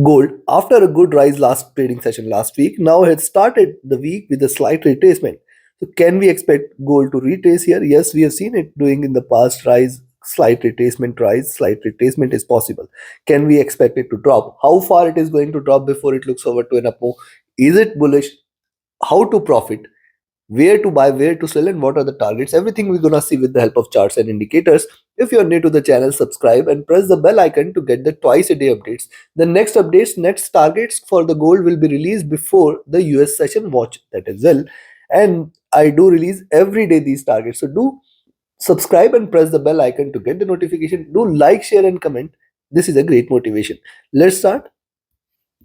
Gold, after a good rise last trading session last week, now has started the week with a slight retracement. So, can we expect gold to retrace here? Yes, we have seen it doing in the past. Rise, slight retracement is possible. Can we expect it to drop? How far it is going to drop before it looks over to an up move? Is it bullish? How to profit? Where to buy, where to sell, and what are the targets? Everything we're gonna see with the help of charts and indicators. If you're new to the channel, subscribe and press the bell icon to get the twice a day updates. The next updates, next targets for the gold will be released before the US session. Watch that as well. And I do release every day these targets. So do subscribe and press the bell icon to get the notification. Do like, share, and comment. This is a great motivation. Let's start.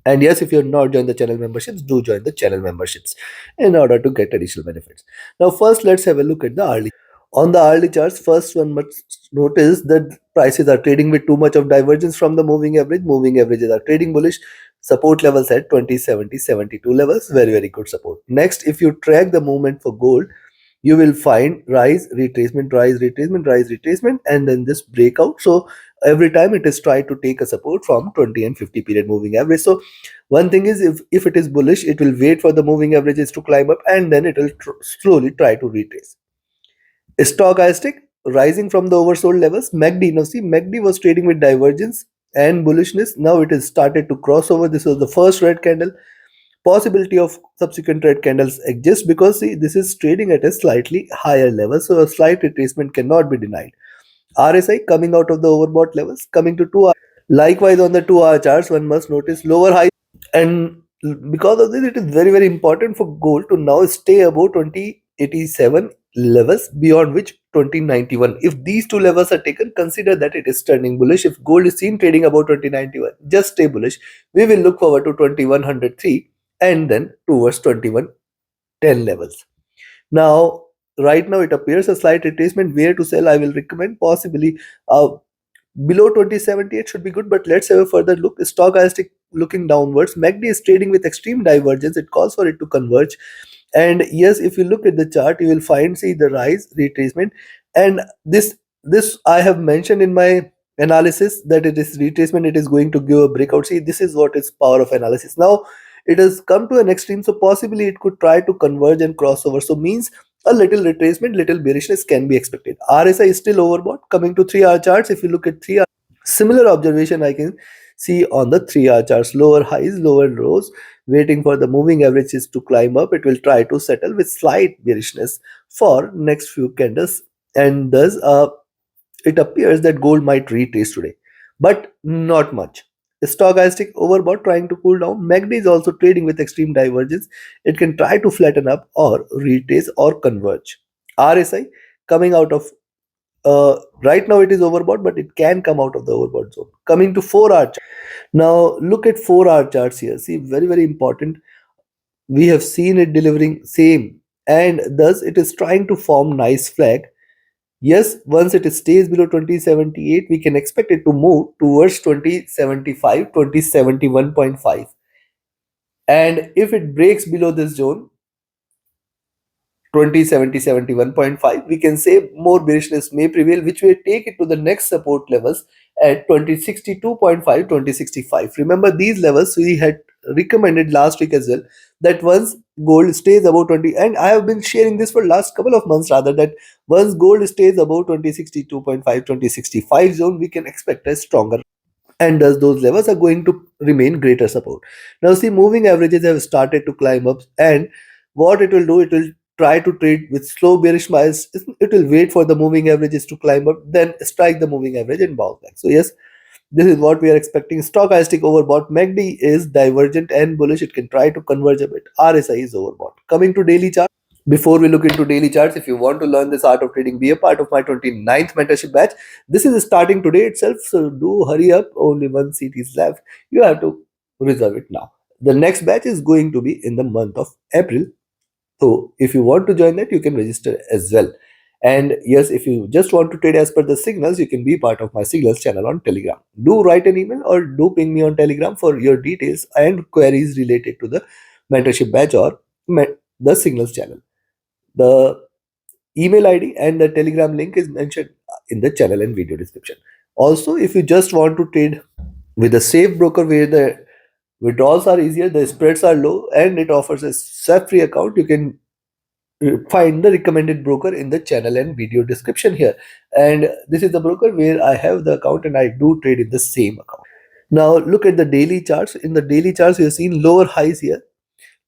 And yes, if you're not joined the channel memberships, do join the channel memberships in order to get additional benefits. Now, first, let's have a look at the hourly. On the hourly charts, first one must notice that prices are trading with too much of divergence from the moving average. Moving averages are trading bullish. Support levels at 20, 70, 72 levels. Very, very good support. Next, if you track the movement for gold, you will find rise, retracement, rise, retracement, rise, retracement, and then this breakout. So every time it is trying to take a support from 20 and 50 period moving average. So one thing is, if it is bullish, it will wait for the moving averages to climb up, and then it will slowly try to retrace. Stochastic, rising from the oversold levels. MACD, now see, MACD was trading with divergence and bullishness. Now it has started to cross over. This was the first red candle. Possibility of subsequent red candles exists because see, this is trading at a slightly higher level, so a slight retracement cannot be denied. RSI coming out of the overbought levels, coming to 2 hour. Likewise, on the 2 hour charts, one must notice lower highs, and because of this, it is very, very important for gold to now stay above 2087 levels, beyond which 2091. If these two levels are taken, consider that it is turning bullish. If gold is seen trading above 2091, just stay bullish. We will look forward to 2103 and then towards 2110 levels. Now, right now it appears a slight retracement. Where to sell? I will recommend possibly below 2078 should be good, but let's have a further look. Stochastic looking downwards. MACD is trading with extreme divergence. It calls for it to converge. And yes, if you look at the chart, you will find see the rise, retracement, and this I have mentioned in my analysis that it is retracement. It is going to give a breakout. See, this is what is power of analysis. Now it has come to an extreme, so possibly it could try to converge and cross over. So means a little retracement, little bearishness can be expected. RSI is still overbought. Coming to 3 hour charts, if you look at 3 hour, similar observation I can see on the 3 hour charts. Lower highs, lower lows, waiting for the moving averages to climb up. It will try to settle with slight bearishness for next few candles, and thus it appears that gold might retrace today, but not much. Stochastic overbought trying to cool down. MACD is also trading with extreme divergence. It can try to flatten up or retrace or converge. RSI coming out of right now it is overbought, but it can come out of the overbought zone. Coming to 4 hour chart. Now look at 4 hour charts here. See, very, very important. We have seen it delivering same, and thus it is trying to form nice flag. Yes, once it stays below 2078, we can expect it to move towards 2075, 2071.5. And if it breaks below this zone, 2070, 71.5, we can say more bearishness may prevail, which will take it to the next support levels at 2062.5, 2065. Remember these levels we had recommended last week as well, that once gold stays above 20, and I have been sharing this for last couple of months rather, that once gold stays above 2062.5, 2065 zone, we can expect a stronger, and thus those levels are going to remain greater support. Now see, moving averages have started to climb up, and what it will do, it will try to trade with slow bearish bias. It will wait for the moving averages to climb up, then strike the moving average and bounce back. So yes, this is what we are expecting. Stochastic overbought. MACD is divergent and bullish. It can try to converge a bit. RSI is overbought. Coming to daily chart. Before we look into daily charts, if you want to learn this art of trading, be a part of my 29th mentorship batch. This is starting today itself, so do hurry up. Only one seat is left. You have to reserve it now. The next batch is going to be in the month of April. So if you want to join that, you can register as well. And yes, if you just want to trade as per the signals, you can be part of my signals channel on Telegram. Do write an email or do ping me on Telegram for your details and queries related to the mentorship batch or the signals channel. The email ID and the Telegram link is mentioned in the channel and video description. Also, if you just want to trade with a safe broker where the Withdrawals are easier, the spreads are low, and it offers a swap free account. You can find the recommended broker in the channel and video description here. And this is the broker where I have the account and I do trade in the same account. Now look at the daily charts. In the daily charts, you have seen lower highs here,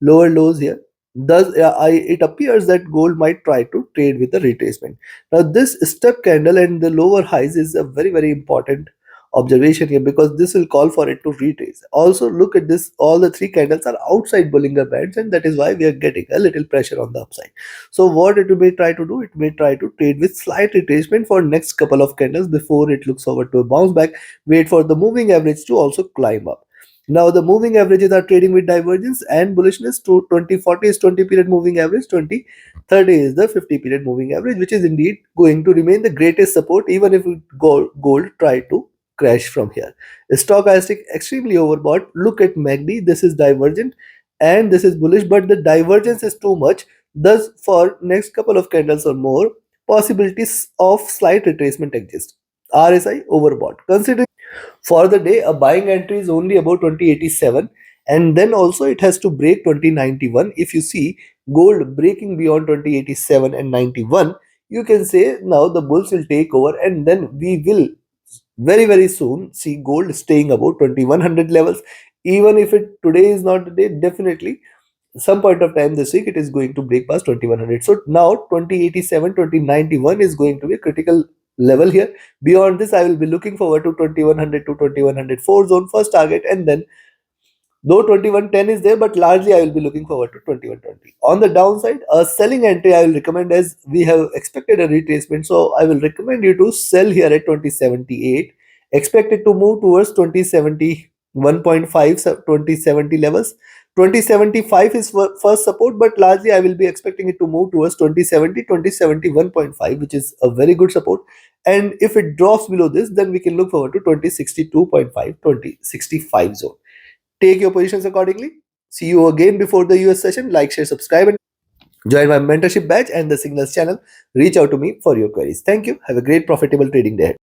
lower lows here. Thus, it appears that gold might try to trade with the retracement. Now, this step candle and the lower highs is a very, very important observation here, because this will call for it to retrace. Also, look at this, all the three candles are outside Bollinger Bands, and that is why we are getting a little pressure on the upside. So, what it may try to do, it may try to trade with slight retracement for next couple of candles before it looks forward to a bounce back. Wait for the moving average to also climb up. Now the moving averages are trading with divergence and bullishness. To 2040 is 20 period moving average, 2030 is the 50 period moving average, which is indeed going to remain the greatest support even if gold try to crash from here. Stochastic extremely overbought. Look at MACD. This is divergent and this is bullish, but the divergence is too much. Thus, for next couple of candles or more, possibilities of slight retracement exist. RSI overbought. Considering for the day, a buying entry is only about 2087, and then also it has to break 2091. If you see gold breaking beyond 2087 and 91, you can say now the bulls will take over, and then we will very very soon see gold staying about 2100 levels. Even if it today is not the day, definitely some point of time this week it is going to break past 2100. So now 2087 2091 is going to be a critical level here. Beyond this, I will be looking forward to 2100 to 2104 zone first target, and then though 2110 is there, but largely I will be looking forward to 2120. On the downside, a selling entry I will recommend, as we have expected a retracement. So I will recommend you to sell here at 2078. Expect it to move towards 2071.5, 2070 levels. 2075 is first support, but largely I will be expecting it to move towards 2070, 2071.5, which is a very good support. And if it drops below this, then we can look forward to 2062.5, 2065 zone. Take your positions accordingly. See you again before the US session. Like, share, subscribe, and join my mentorship batch and the Signals channel. Reach out to me for your queries. Thank you. Have a great profitable trading day.